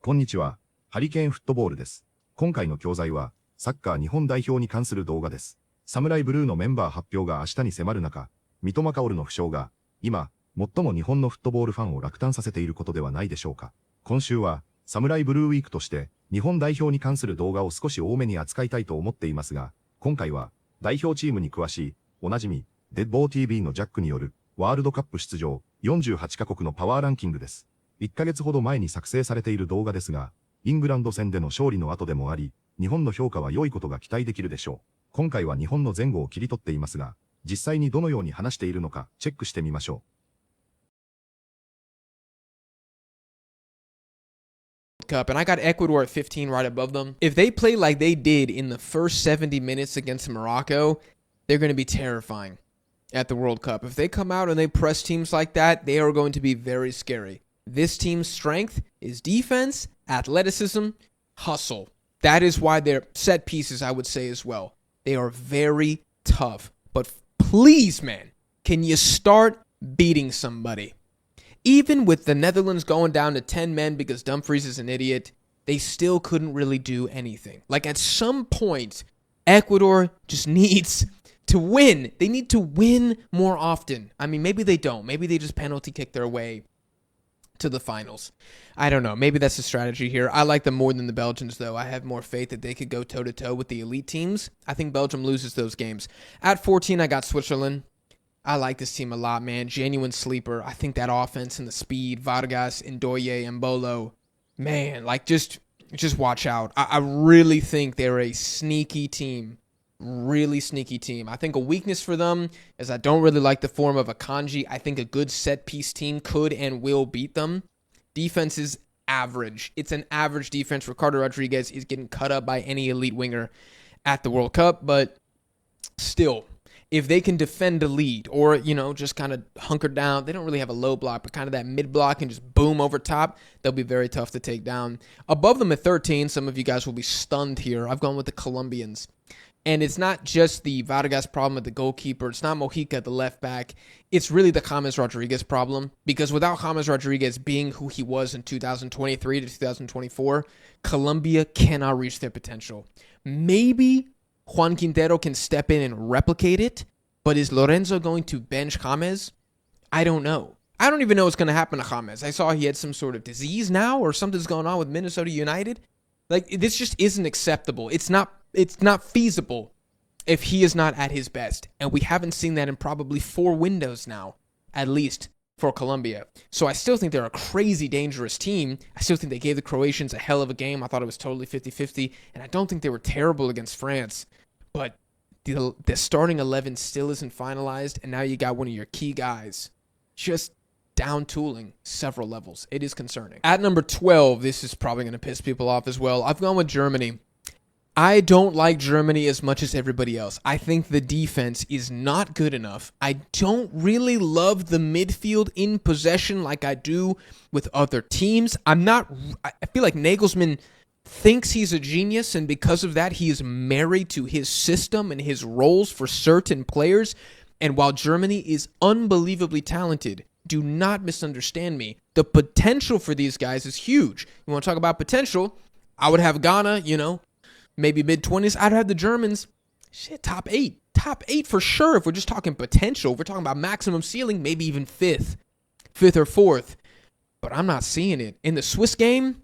こんにちは。ハリケーンフットボールです。今回の教材は、サッカー日本代表に関する動画です。サムライブルーのメンバー発表が明日に迫る中、三笘薫の負傷が、今、最も日本のフットボールファンを落胆させていることではないでしょうか。今週は、サムライブルーウィークとして、日本代表に関する動画を少し多めに扱いたいと思っていますが、今回は、代表チームに詳しい、おなじみ、DeadBall TV のジャックによる、ワールドカップ出場、48カ国のパワーランキングです。1ヶ月ほど前に作成されている動画ですが、イングランド戦での勝利の後でもあり、日本の評価は良いことが期待できるでしょう。今回は日本の前後を切り取っていますが、実際にどのように話しているのかチェックしてみましょう。Cup, and I got Ecuador at 15 right above them. If they play like they did in the first 70 minutes against Morocco, they're going to be terrifying at the World Cup. If they come out and they press teams like that, they are going to be very scary. This team's strength is defense, athleticism, hustle. That is why they're set pieces, I would say, as well. They are very tough. But please, man, can you start beating somebody? Even with the Netherlands going down to 10 men because Dumfries is an idiot, they still couldn't really do anything. Like, at some point, Ecuador just needs to win. They need to win more often. I mean, maybe they don't. Maybe they just penalty kick their way to the finals. I don't know. Maybe that's the strategy here. I like them more than the Belgians, though. I have more faith that they could go toe-to-toe with the elite teams. I think Belgium loses those games. At 14, I got Switzerland. I like this team a lot, man. Genuine sleeper. I think that offense and the speed, Vargas, Ndoye, Mbolo, man, like just watch out. I really think they're a sneaky team. Really sneaky team. I think a weakness for them is I don't really like the form of Akanji. I think a good set-piece team could and will beat them. Defense is average. It's an average defense. Ricardo Rodriguez is getting cut up by any elite winger at the World Cup, but still, if they can defend a lead or, just kind of hunker down, they don't really have a low block, but kind of that mid block and just boom over top, they'll be very tough to take down. Above them at 13, some of you guys will be stunned here. I've gone with the Colombians. And it's not just the Vargas problem with the goalkeeper. It's not Mojica at the left back. It's really the James Rodriguez problem. Because without James Rodriguez being who he was in 2023 to 2024, Colombia cannot reach their potential. Maybe Juan Quintero can step in and replicate it. But is Lorenzo going to bench James? I don't know. I don't even know what's going to happen to James. I saw he had some sort of disease now or something's going on with Minnesota United. Like, this just isn't acceptable. It's not feasible if he is not at his best. And we haven't seen that in probably 4 windows now, at least for Colombia. So I still think they're a crazy dangerous team. I still think they gave the Croatians a hell of a game. I thought it was totally 50-50. And I don't think they were terrible against France. But the starting 11 still isn't finalized. And now you got one of your key guys just down tooling several levels. It is concerning. At number 12, this is probably going to piss people off as well. I've gone with Germany. I don't like Germany as much as everybody else. I think the defense is not good enough. I don't really love the midfield in possession like I do with other teams. I feel like Nagelsmann thinks he's a genius, and because of that, he is married to his system and his roles for certain players. And while Germany is unbelievably talented, do not misunderstand me, the potential for these guys is huge. You want to talk about potential? I would have Ghana, maybe mid-20s. I'd have the Germans, top 8. Top 8 for sure if we're just talking potential. If we're talking about maximum ceiling, maybe even 5th or 4th. But I'm not seeing it. In the Swiss game,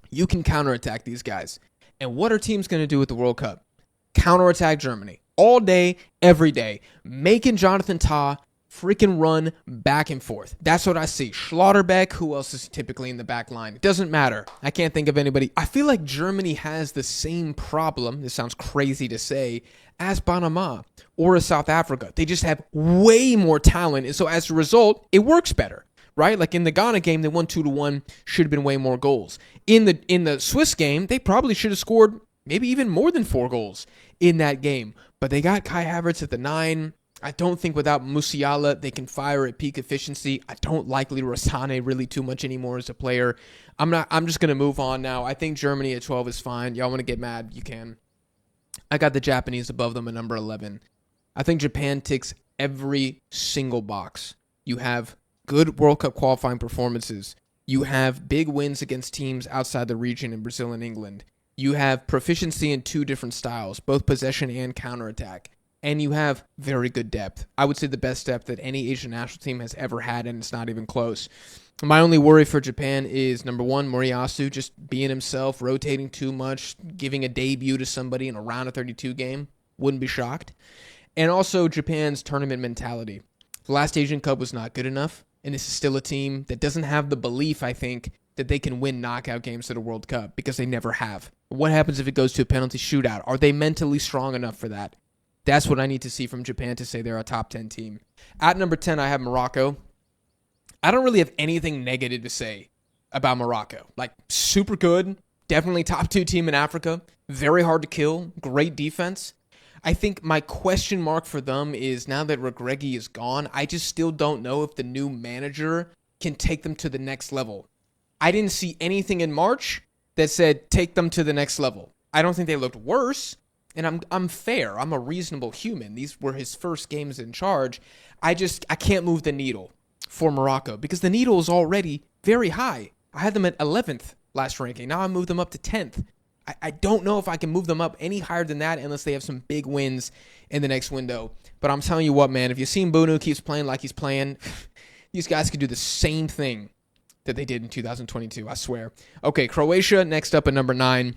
you can counterattack these guys. And what are teams going to do at the World Cup? Counterattack Germany. All day, every day. Making Jonathan Tah freaking run back and forth. That's what I see. Schlotterbeck, who else is typically in the back line? It doesn't matter. I can't think of anybody. I feel like Germany has the same problem, this sounds crazy to say, as Panama or as South Africa. They just have way more talent, and so as a result, it works better, right? Like in the Ghana game, they won 2-1, should have been way more goals. In the Swiss game, they probably should have scored maybe even more than 4 goals in that game. But they got Kai Havertz at the 9. I don't think without Musiala, they can fire at peak efficiency. I don't like Leroy Sané really too much anymore as a player. I'm just going to move on now. I think Germany at 12 is fine. Y'all want to get mad? You can. I got the Japanese above them at number 11. I think Japan ticks every single box. You have good World Cup qualifying performances. You have big wins against teams outside the region in Brazil and England. You have proficiency in two different styles, both possession and counterattack. And you have very good depth. I would say the best depth that any Asian national team has ever had, and it's not even close. My only worry for Japan is, number one, Moriyasu just being himself, rotating too much, giving a debut to somebody in a round of 32 game. Wouldn't be shocked. And also Japan's tournament mentality. The last Asian Cup was not good enough, and this is still a team that doesn't have the belief, I think, that they can win knockout games at a World Cup, because they never have. What happens if it goes to a penalty shootout? Are they mentally strong enough for that? That's what I need to see from Japan to say they're a top 10 team. At number 10, I have Morocco. I don't really have anything negative to say about Morocco. Like, super good, definitely top 2 team in Africa, very hard to kill, great defense. I think my question mark for them is, now that Regragui is gone, I just still don't know if the new manager can take them to the next level. I didn't see anything in March that said take them to the next level. I don't think they looked worse, and I'm fair. I'm a reasonable human. These were his first games in charge. I can't move the needle for Morocco because the needle is already very high. I had them at 11th last ranking. Now I moved them up to 10th. I don't know if I can move them up any higher than that unless they have some big wins in the next window. But I'm telling you what, man, if you've seen Bunu keeps playing like he's playing, these guys could do the same thing that they did in 2022, I swear. Okay, Croatia next up at number 9.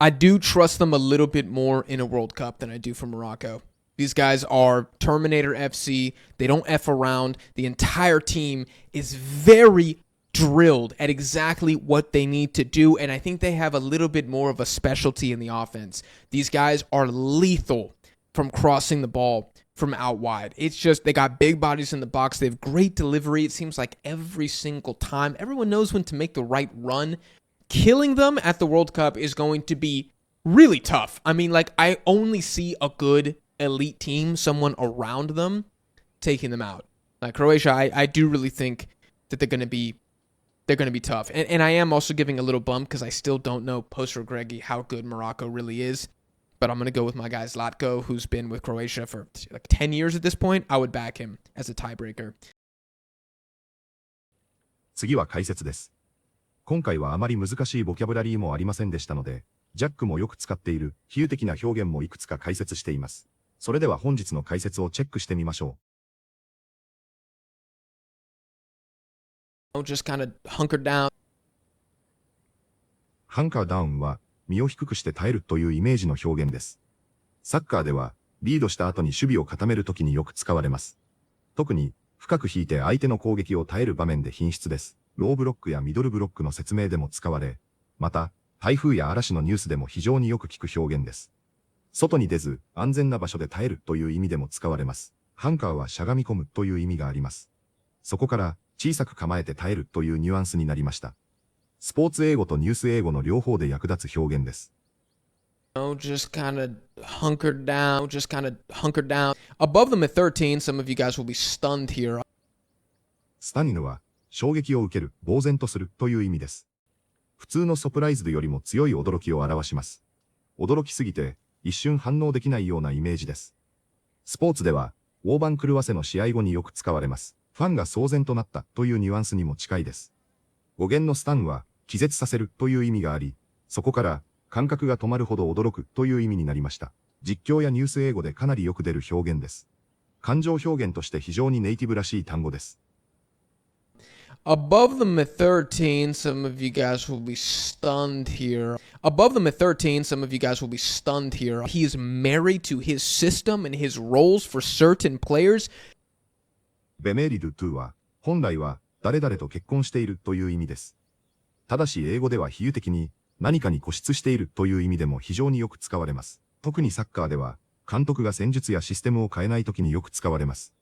I do trust them a little bit more in a World Cup than I do for Morocco. These guys are Terminator FC. They don't F around. The entire team is very drilled at exactly what they need to do, and I think they have a little bit more of a specialty in the offense. These guys are lethal from crossing the ball from out wide. It's just they got big bodies in the box. They have great delivery. It seems like every single time. Everyone knows when to make the right run. Killing them at the World Cup is going to be really tough. I mean, like, I only see a good elite team, someone around them, taking them out. Like Croatia, I do really think that they're going to be tough. And I am also giving a little bump because I still don't know post-Regragui how good Morocco really is. But I'm going to go with my guy Zlatko, who's been with Croatia for like 10 years at this point. I would back him as a tiebreaker. 次は解説です。今回はあまり難しいボキャブラリーもありませんでしたので、ジャックもよく使っている比喩的な表現もいくつか解説しています。それでは本日の解説をチェックしてみましょう。Just kind of hunker down. ハンカーダウンは身を低くして耐えるというイメージの表現です。サッカーではリードした後に守備を固めるときによく使われます。特に深く引いて相手の攻撃を耐える場面で品質です。ローブロックやミドルブロックの説明でも使われ、また台風や嵐のニュースでも非常によく聞く表現です。外に出ず安全な場所で耐えるという意味でも使われます。ハンカーはしゃがみ込むという意味があります。そこから小さく構えて耐えるというニュアンスになりました。スポーツ英語とニュース英語の両方で役立つ表現です。Just kind of hunker down. Just kind of hunker down. Above them at 13, some of you guys will be stunned here. スタニヌは衝撃を受ける、呆然とするという意味です。普通のサプライズドよりも強い驚きを表します。驚きすぎて一瞬反応できないようなイメージです。スポーツでは大番狂わせの試合後によく使われます。ファンが騒然となったというニュアンスにも近いです。語源のスタンは気絶させるという意味があり、そこから感覚が止まるほど驚くという意味になりました。実況やニュース英語でかなりよく出る表現です。感情表現として非常にネイティブらしい単語です。Above them at 13, some of you guys will be stunned here. Above them at 13, some of you guys will be stunned here. He is married to his system and his roles for certain players. ベメリドゥトゥは本来は誰々と結婚しているという意味です。ただし英語では比喩的に何かに固執しているという意味でも非常によく使われます。特にサッカーでは監督が戦術やシステムを変えないときによく使われます。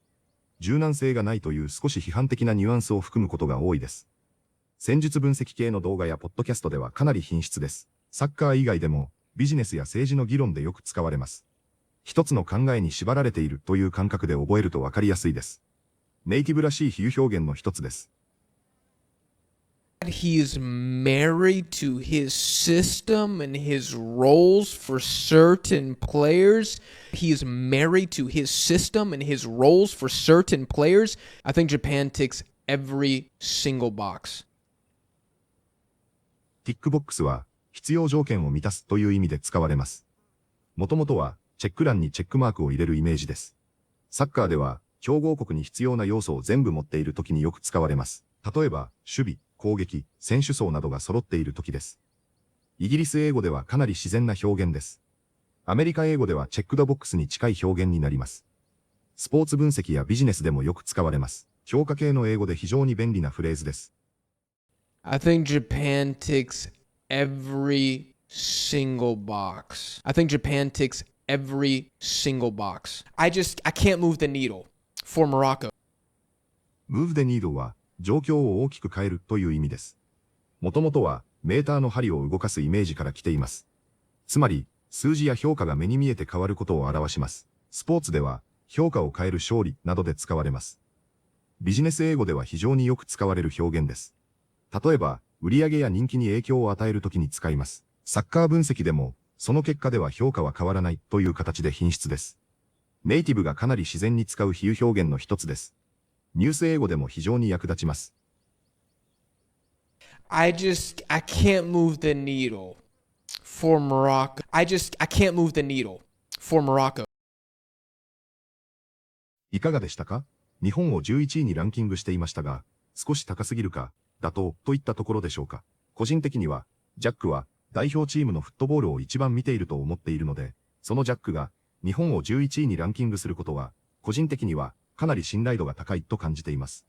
柔軟性がないという少し批判的なニュアンスを含むことが多いです。戦術分析系の動画やポッドキャストではかなり品質です。サッカー以外でもビジネスや政治の議論でよく使われます。一つの考えに縛られているという感覚で覚えるとわかりやすいです。ネイティブらしい比喩表現の一つです。He is married to his system and his roles for certain players. He is married to his system and his roles for certain players. I think Japan ticks every single box. ティックボックスは必要条件を満たすという意味で使われます。もともとはチェック欄にチェックマークを入れるイメージです。サッカーでは強豪国に必要な要素を全部持っている時によく使われます。例えば守備、攻撃、選手層などが揃っている時です。イギリス英語ではかなり自然な表現です。アメリカ英語ではチェックドボックスに近い表現になります。スポーツ分析やビジネスでもよく使われます。評価系の英語で非常に便利なフレーズです。I think Japan ticks every single box. I think Japan ticks every single box. I can't move the needle for Morocco. Move the needle は状況を大きく変えるという意味です。もともとはメーターの針を動かすイメージから来ています。つまり数字や評価が目に見えて変わることを表します。スポーツでは評価を変える勝利などで使われます。ビジネス英語では非常によく使われる表現です。例えば、売上や人気に影響を与えるときに使います。サッカー分析でも、その結果では評価は変わらないという形で品質です。ネイティブがかなり自然に使う比喩表現の一つです。ニュース英語でも非常に役立ちます。I can't move the needle for Morocco. I can't move the needle for Morocco. いかがでしたか？日本を11位にランキングしていましたが、少し高すぎるか、妥当といったところでしょうか。個人的には、ジャックは代表チームのフットボールを一番見ていると思っているので、そのジャックが日本を11位にランキングすることは、個人的にはかなり信頼度が高いと感じています。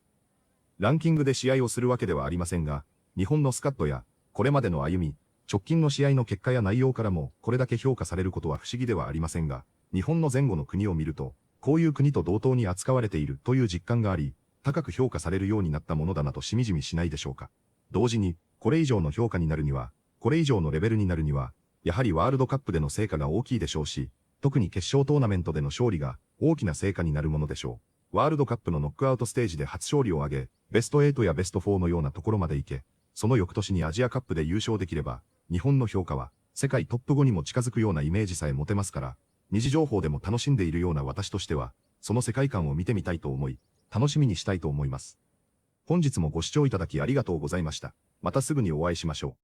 ランキングで試合をするわけではありませんが、日本のスカットやこれまでの歩み、直近の試合の結果や内容からもこれだけ評価されることは不思議ではありませんが、日本の前後の国を見ると、こういう国と同等に扱われているという実感があり、高く評価されるようになったものだなとしみじみしないでしょうか。同時に、これ以上の評価になるには、これ以上のレベルになるには、やはりワールドカップでの成果が大きいでしょうし、特に決勝トーナメントでの勝利が大きな成果になるものでしょう。ワールドカップのノックアウトステージで初勝利を挙げ、ベスト8やベスト4のようなところまで行け、その翌年にアジアカップで優勝できれば、日本の評価は世界トップ5にも近づくようなイメージさえ持てますから、二次情報でも楽しんでいるような私としては、その世界観を見てみたいと思い、楽しみにしたいと思います。本日もご視聴いただきありがとうございました。またすぐにお会いしましょう。